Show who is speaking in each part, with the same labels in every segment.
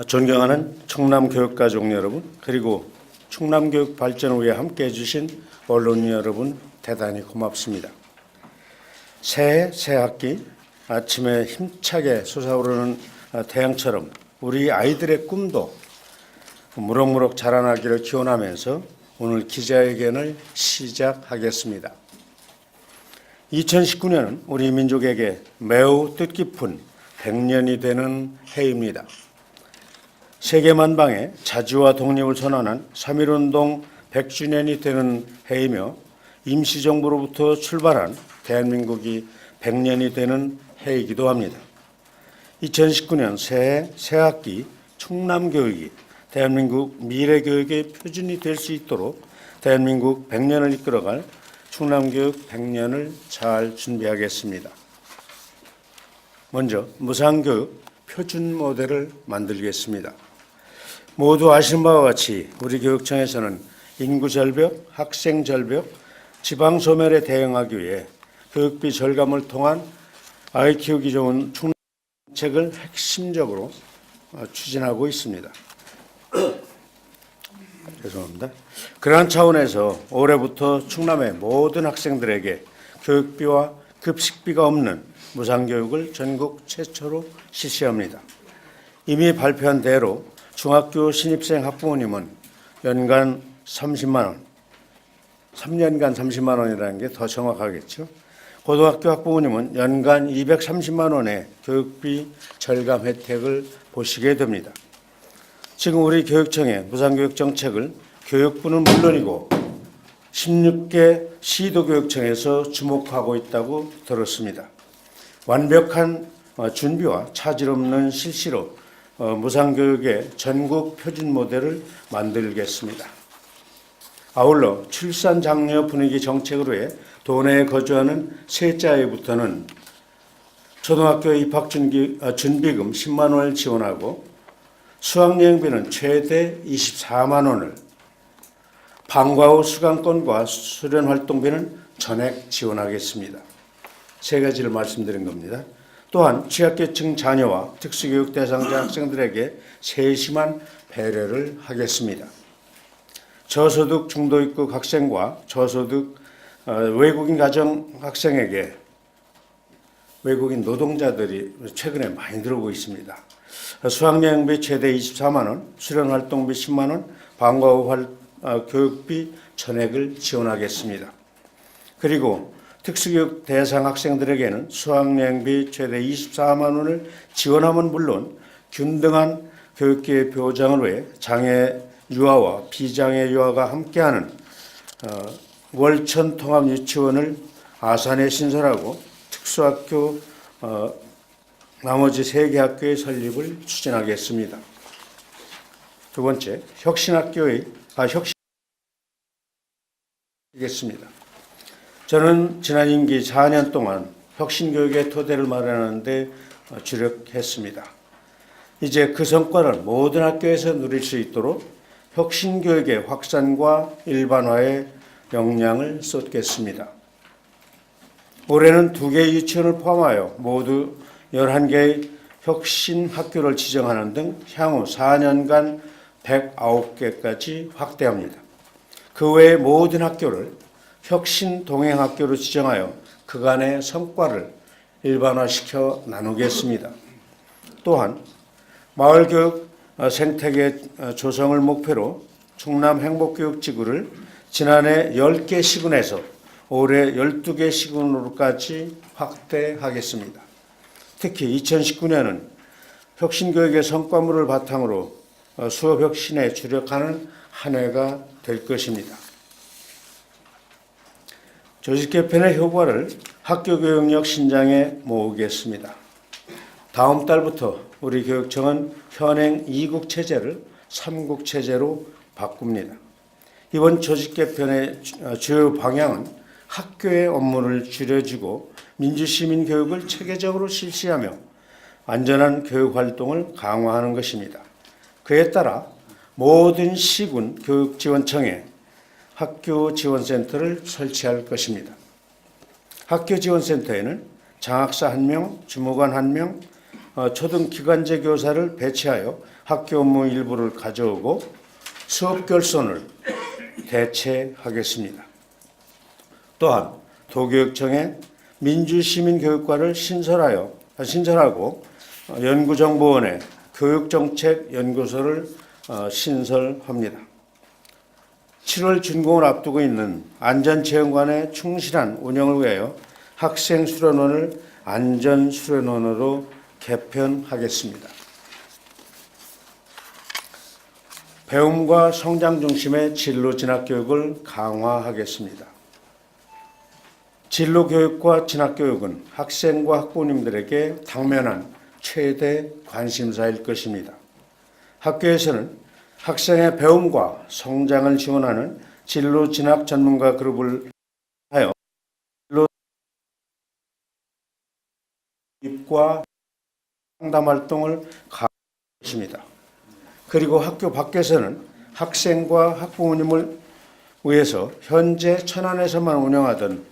Speaker 1: 존경하는 충남교육가족 여러분, 그리고 충남교육 발전을 위해 함께해 주신 언론 여러분, 대단히 고맙습니다. 새해 새 학기, 아침에 힘차게 솟아오르는 태양처럼 우리 아이들의 꿈도 무럭무럭 자라나기를 기원하면서 오늘 기자회견을 시작하겠습니다. 2019년은 우리 민족에게 매우 뜻깊은 100년이 되는 해입니다. 세계만방에 자주와 독립을 선언한 3.1운동 100주년이 되는 해이며 임시정부로부터 출발한 대한민국이 100년이 되는 해이기도 합니다. 2019년 새해 새학기 충남교육이 대한민국 미래교육의 표준이 될 수 있도록 대한민국 100년을 이끌어갈 충남교육 100년을 잘 준비하겠습니다. 먼저 무상교육 표준 모델을 만들겠습니다. 모두 아시는 바와 같이 우리 교육청에서는 인구 절벽, 학생 절벽, 지방 소멸에 대응하기 위해 교육비 절감을 통한 아이 키우기 좋은 충남 정책을 핵심적으로 추진하고 있습니다. 죄송합니다. 그러한 차원에서 올해부터 충남의 모든 학생들에게 교육비와 급식비가 없는 무상교육을 전국 최초로 실시합니다. 이미 발표한 대로 중학교 신입생 학부모님은 연간 30만 원, 3년간 30만 원이라는 게 더 정확하겠죠. 고등학교 학부모님은 연간 230만 원의 교육비 절감 혜택을 보시게 됩니다. 지금 우리 교육청의 무상교육 정책을 교육부는 물론이고 16개 시도교육청에서 주목하고 있다고 들었습니다. 완벽한 준비와 차질 없는 실시로 무상교육의 전국 표준 모델을 만들겠습니다. 아울러 출산 장려 분위기 정책으로 해 도내에 거주하는 셋째아이부터는 초등학교 입학 준비금 10만 원을 지원하고 수학여행비는 최대 24만 원을, 방과 후 수강권과 수련활동비는 전액 지원하겠습니다. 세 가지를 말씀드린 겁니다. 또한 취약계층 자녀와 특수교육 대상자 학생들에게 세심한 배려를 하겠습니다. 저소득 중도입국 학생과 저소득 외국인 가정 학생에게 외국인 노동자들이 최근에 많이 들어오고 있습니다. 수학여행비 최대 24만 원, 수련활동비 10만 원, 방과 후 교육비 전액을 지원하겠습니다. 그리고 특수교육 대상 학생들에게는 수학여행비 최대 24만 원을 지원함은 물론 균등한 교육기회 보장을 위해 장애 유아와 비장애 유아가 함께하는 월천 통합 유치원을 아산에 신설하고 특수학교 나머지 3개 학교의 설립을 추진하겠습니다. 두 번째, 혁신이겠습니다. 저는 지난 임기 4년 동안 혁신교육의 토대를 마련하는 데 주력했습니다. 이제 그 성과를 모든 학교에서 누릴 수 있도록 혁신교육의 확산과 일반화에 역량을 쏟겠습니다. 올해는 2개의 유치원을 포함하여 모두 11개의 혁신학교를 지정하는 등 향후 4년간 109개까지 확대합니다. 그 외의 모든 학교를 혁신 동행학교로 지정하여 그간의 성과를 일반화시켜 나누겠습니다. 또한 마을교육 생태계 조성을 목표로 충남 행복교육지구를 지난해 10개 시군에서 올해 12개 시군으로까지 확대하겠습니다. 특히 2019년은 혁신교육의 성과물을 바탕으로 수업 혁신에 주력하는 한 해가 될 것입니다. 조직 개편의 효과를 학교교육력 신장에 모으겠습니다. 다음 달부터 우리 교육청은 현행 2국 체제를 3국 체제로 바꿉니다. 이번 조직 개편의 주요 방향은 학교의 업무를 줄여주고 민주시민 교육을 체계적으로 실시하며 안전한 교육 활동을 강화하는 것입니다. 그에 따라 모든 시군 교육지원청에 학교지원센터를 설치할 것입니다. 학교지원센터에는 장학사 1명, 주무관 1명, 초등 기간제 교사를 배치하여 학교 업무 일부를 가져오고 수업 결손을 대체하겠습니다. 또한 도교육청에 민주시민교육과를 신설하고 연구정보원에 교육정책연구소를 신설합니다. 7월 준공을 앞두고 있는 안전체험관의 충실한 운영을 위하여 학생 수련원을 안전수련원으로 개편하겠습니다. 배움과 성장 중심의 진로 진학교육을 강화하겠습니다. 진로교육과 진학교육은 학생과 학부모님들에게 당면한 최대 관심사일 것입니다. 학교에서는 학생의 배움과 성장을 지원하는 진로 진학 전문가 그룹을 하여 진로 입과 상담 활동을 강화할 것입니다. 그리고 학교 밖에서는 학생과 학부모님을 위해서 현재 천안에서만 운영하던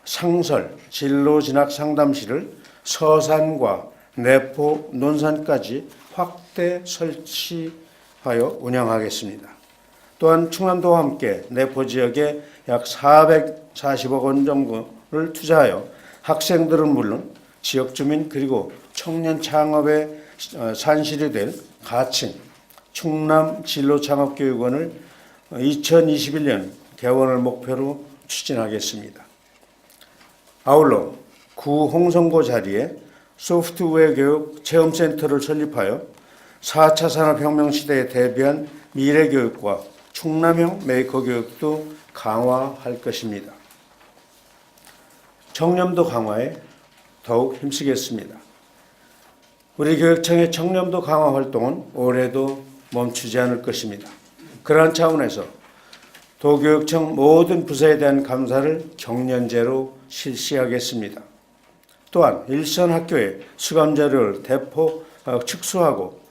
Speaker 1: 상설 진로 진학 상담실을 서산과 내포, 논산까지 확대 설치하여 운영하겠습니다. 또한 충남도와 함께 내포 지역에 약 440억 원 정도를 투자하여 학생들은 물론 지역 주민 그리고 청년 창업에 산실이 될 가칭 충남 진로창업교육원을 2021년 개원을 목표로 추진하겠습니다. 아울러 구 홍성고 자리에 소프트웨어 교육 체험센터를 설립하여 4차 산업혁명 시대에 대비한 미래교육과 충남형 메이커 교육도 강화할 것입니다. 청렴도 강화에 더욱 힘쓰겠습니다. 우리 교육청의 청렴도 강화 활동은 올해도 멈추지 않을 것입니다. 그러한 차원에서 도교육청 모든 부서에 대한 감사를 경년제로 실시하겠습니다. 또한 일선 학교의 수감 자료를 대폭 축소하고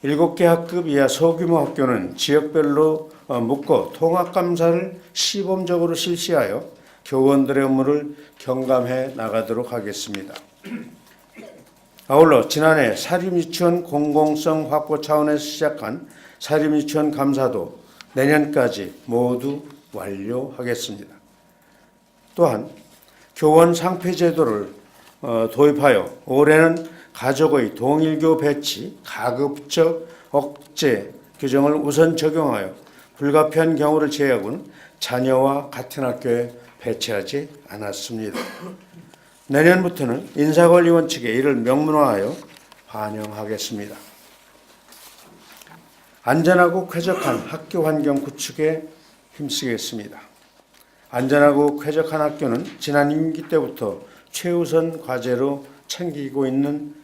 Speaker 1: 7개 학급 이하 소규모 학교는 지역별로 묶어 통합감사를 시범적으로 실시하여 교원들의 업무를 경감해 나가도록 하겠습니다. 아울러 지난해 사립유치원 공공성 확보 차원에서 시작한 사립유치원 감사도 내년까지 모두 완료하겠습니다. 또한 교원 상패 제도를 도입하여 올해는 가족의 동일교 배치, 가급적 억제 규정을 우선 적용하여 불가피한 경우를 제외하고는 자녀와 같은 학교에 배치하지 않았습니다. 내년부터는 인사관리 원칙에 이를 명문화하여 반영하겠습니다. 안전하고 쾌적한 학교 환경 구축에 힘쓰겠습니다. 안전하고 쾌적한 학교는 지난 임기 때부터 최우선 과제로 챙기고 있는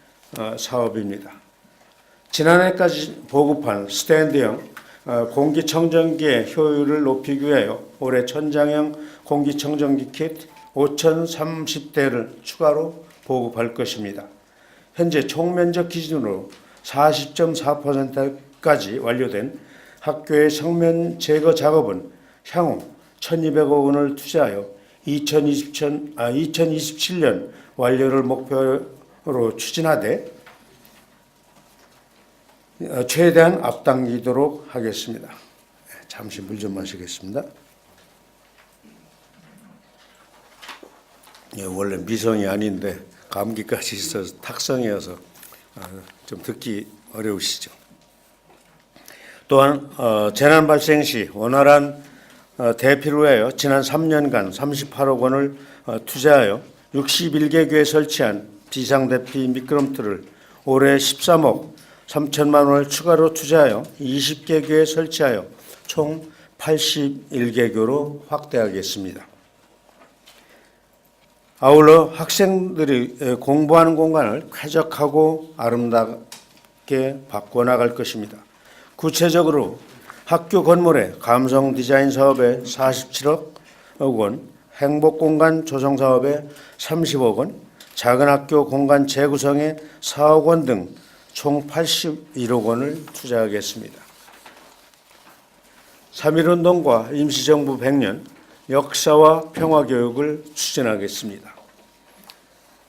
Speaker 1: 사업입니다. 지난해까지 보급한 스탠드형 공기청정기의 효율을 높이기 위하여 올해 천장형 공기청정기 킷 5,030대를 추가로 보급할 것입니다. 현재 총면적 기준으로 40.4%까지 완료된 학교의 성면 제거 작업은 향후 1,200억 원을 투자하여 2027년 완료를 목표로 추진하되 최대한 앞당기도록 하겠습니다. 잠시 물 좀 마시겠습니다. 원래 미성이 아닌데 감기까지 있어서 탁성이어서 좀 듣기 어려우시죠. 또한 재난 발생 시 원활한 대피를 위하여 지난 3년간 38억 원을 투자하여 61개 교에 설치한 비상대피 미끄럼틀을 올해 13억 3천만 원을 추가로 투자하여 20개 교에 설치하여 총 81개 교로 확대하겠습니다. 아울러 학생들이 공부하는 공간을 쾌적하고 아름답게 바꿔나갈 것입니다. 구체적으로 학교 건물의 감성 디자인 사업에 47억 원, 행복공간 조성 사업에 30억 원, 작은 학교 공간 재구성에 4억 원 등 총 81억 원을 투자하겠습니다. 3.1운동과 임시정부 100년 역사와 평화교육을 추진하겠습니다.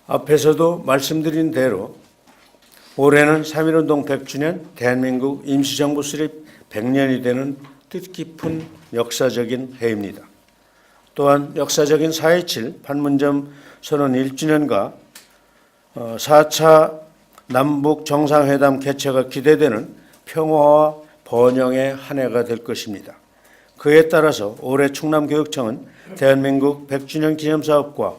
Speaker 1: 앞에서도 말씀드린 대로 올해는 3.1운동 100주년, 대한민국 임시정부 수립 100년이 되는 뜻깊은 역사적인 해입니다. 또한 역사적인 4.27 판문점 선언 1주년과 4차 남북 정상회담 개최가 기대되는 평화와 번영의 한 해가 될 것입니다. 그에 따라서 올해 충남교육청은 대한민국 100주년 기념사업과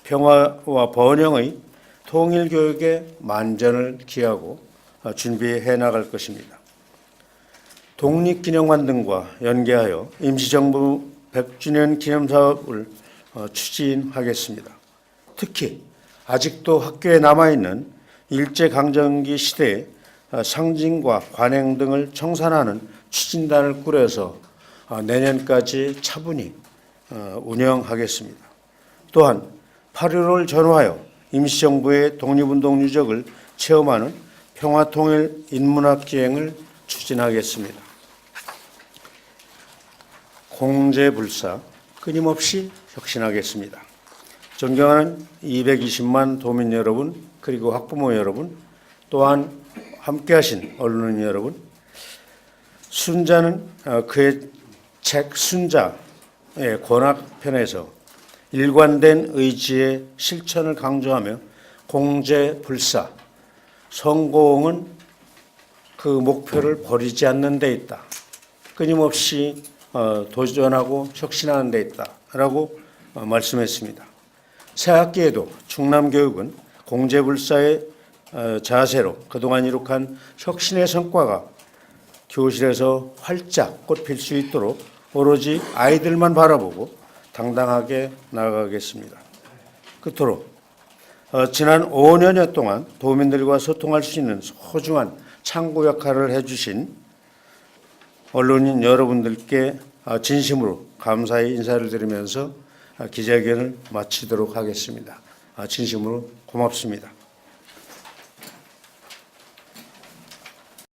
Speaker 1: 평화와 번영의 통일교육의 만전을 기하고 준비해 나갈 것입니다. 독립기념관 등과 연계하여 임시정부 100주년 기념사업을 추진하겠습니다. 특히 아직도 학교에 남아있는 일제강점기 시대의 상징과 관행 등을 청산하는 추진단을 꾸려서 내년까지 차분히 운영하겠습니다. 또한 8.15를 전후하여 임시정부의 독립운동 유적을 체험하는 평화통일 인문학 기행을 추진하겠습니다. 공제불사 끊임없이 혁신하겠습니다. 존경하는 220만 도민 여러분, 그리고 학부모 여러분, 또한 함께하신 언론인 여러분, 순자는 그의 책 순자의 권학편에서 일관된 의지의 실천을 강조하며 공제불사, 성공은 그 목표를 버리지 않는 데 있다. 끊임없이 도전하고 혁신하는 데 있다라고 말씀했습니다. 새 학기에도 충남교육은 공제불사의 자세로 그동안 이룩한 혁신의 성과가 교실에서 활짝 꽃필 수 있도록 오로지 아이들만 바라보고 당당하게 나아가겠습니다. 끝으로 지난 5년여 동안 도민들과 소통할 수 있는 소중한 창구 역할을 해주신 언론인 여러분들께 진심으로 감사의 인사를 드리면서 기자회견을 마치도록 하겠습니다. 진심으로 고맙습니다.